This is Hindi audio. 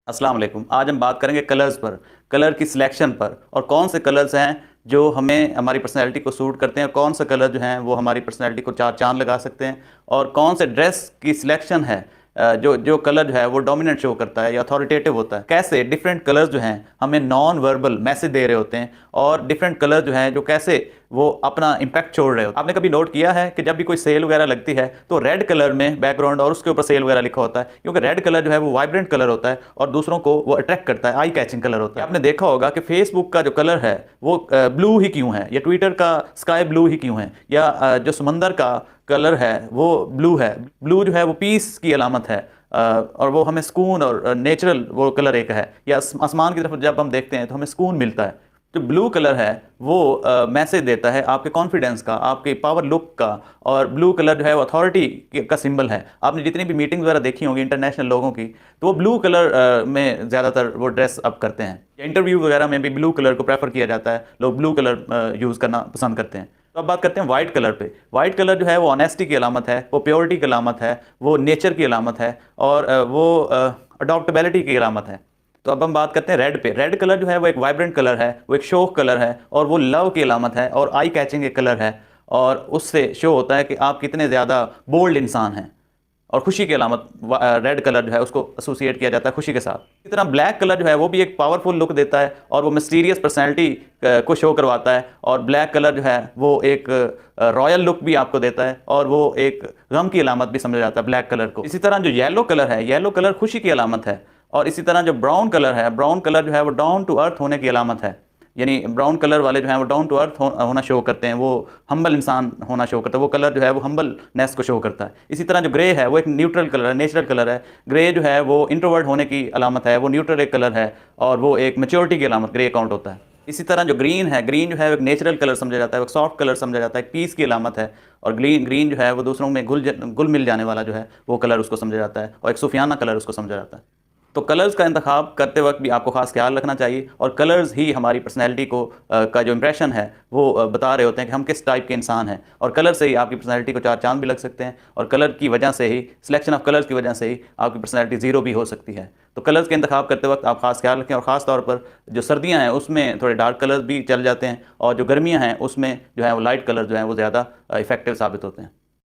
अस्सलाम वालेकुम। आज हम बात करेंगे कलर्स पर, कलर की सिलेक्शन पर, और कौन से कलर्स हैं जो हमें हमारी पर्सनैलिटी को सूट करते हैं, और कौन से कलर जो हैं वो हमारी पर्सनैलिटी को चार चांद लगा सकते हैं, और कौन से ड्रेस की सिलेक्शन है जो जो कलर जो है वो डोमिनेंट शो करता है या अथॉरिटेटिव होता है। कैसे डिफरेंट कलर्स जो हैं हमें नॉन वर्बल मैसेज दे रहे होते हैं, और डिफरेंट कलर जो हैं जो कैसे वो अपना इम्पैक्ट छोड़ रहे होते हैं। आपने कभी नोट किया है कि जब भी कोई सेल वगैरह लगती है तो रेड कलर में बैकग्राउंड और उसके ऊपर सेल वगैरह लिखा होता है, क्योंकि रेड कलर जो है वो वाइब्रेंट कलर होता है और दूसरों को वो अट्रैक्ट करता है, आई कैचिंग कलर होता है। आपने देखा होगा कि फेसबुक का जो कलर है वो ब्लू ही क्यों है, या ट्विटर का स्काई ब्लू ही क्यों है, या जो समंदर का कलर है वो ब्लू है। ब्लू जो है वो पीस की अलामत है, और वो हमें सुकून और नेचुरल वो कलर एक है, या आसमान की तरफ जब हम देखते हैं तो हमें सुकून मिलता है। जो ब्लू कलर है वो मैसेज देता है आपके कॉन्फिडेंस का, आपके पावर लुक का, और ब्लू कलर जो है वो अथॉरिटी का सिंबल है। आपने जितनी भी मीटिंग वगैरह देखी होंगी इंटरनेशनल लोगों की, तो वो ब्लू कलर में ज़्यादातर वो ड्रेस अप करते हैं। इंटरव्यू वगैरह में भी ब्लू कलर को प्रेफर किया जाता है, लोग ब्लू कलर यूज़ करना पसंद करते हैं। तो अब बात करते हैं वाइट कलर पे। वाइट कलर जो है वो ऑनेस्टी की अलामत है, वो प्योरिटी की अलामत है, वो नेचर की अलामत है, और वो अडॉप्टेबिलिटी की अलामत है। तो अब हम बात करते हैं रेड पे। रेड कलर जो है वो एक वाइब्रेंट कलर है, वो एक शोक कलर है, और वो लव की अलामत है, और आई कैचिंग एक कलर है, और उससे शो होता है कि आप कितने ज़्यादा बोल्ड इंसान हैं। और खुशी की अलामत रेड कलर जो है उसको एसोसिएट किया जाता है खुशी के साथ। इसी तरह ब्लैक कलर जो है वो भी एक पावरफुल लुक देता है, और वो मिस्टीरियस पर्सनैलिटी को शो करवाता है। और ब्लैक कलर जो है वो एक रॉयल लुक भी आपको देता है, और वो एक गम की अलामत भी समझा जाता है ब्लैक कलर को। इसी तरह जो येलो कलर है, येलो कलर खुशी की अलामत है। और इसी तरह जो ब्राउन कलर है, ब्राउन कलर जो है वो डाउन टू अर्थ होने की अलामत है। यानी ब्राउन कलर वाले जो हैं वो डाउन टू अर्थ होना शो करते हैं, वो हम्बल इंसान होना शो करता है। वो कलर जो है वो हम्बलनेस को शो करता है। इसी तरह जो ग्रे है वो एक न्यूट्रल कलर है, नेचुरल कलर है। ग्रे जो है वो इंट्रोवर्ट होने की अलामत है, वो न्यूट्रल एक कलर है, और वो एक मेच्योरिटी की अलामत ग्रे काउंट होता है। इसी तरह जो ग्रीन है, ग्रीन जो है एक नेचुरल कलर समझा जाता है, एक सॉफ्ट कलर समझा जाता है, पीस की अलामत है। और ग्रीन ग्रीन जो है वो दूसरों में घुल मिल जाने वाला जो है वो कलर उसको समझा जाता है, और एक सूफियाना कलर उसको समझा जाता है। तो कलर्स का इंतखाब करते वक्त भी आपको खास ख्याल रखना चाहिए, और कलर्स ही हमारी पर्सनैलिटी को का जो इंप्रेशन है वो बता रहे होते हैं कि हम किस टाइप के इंसान हैं। और कलर से ही आपकी पर्सनैलिटी को चार चांद भी लग सकते हैं, और कलर की वजह से ही, सिलेक्शन ऑफ कलर्स की वजह से ही आपकी पर्सनैलिटी ज़ीरो भी हो सकती है। तो कलर्स के इंतखाब करते वक्त आप खास ख्याल रखें, और ख़ास तौर पर जो सर्दियाँ हैं उसमें थोड़े डार्क कलर्स भी चल जाते हैं, और जो गर्मियाँ हैं उसमें जो है वो लाइट कलर जो हैं वो ज़्यादा इफेक्टिव साबित होते हैं।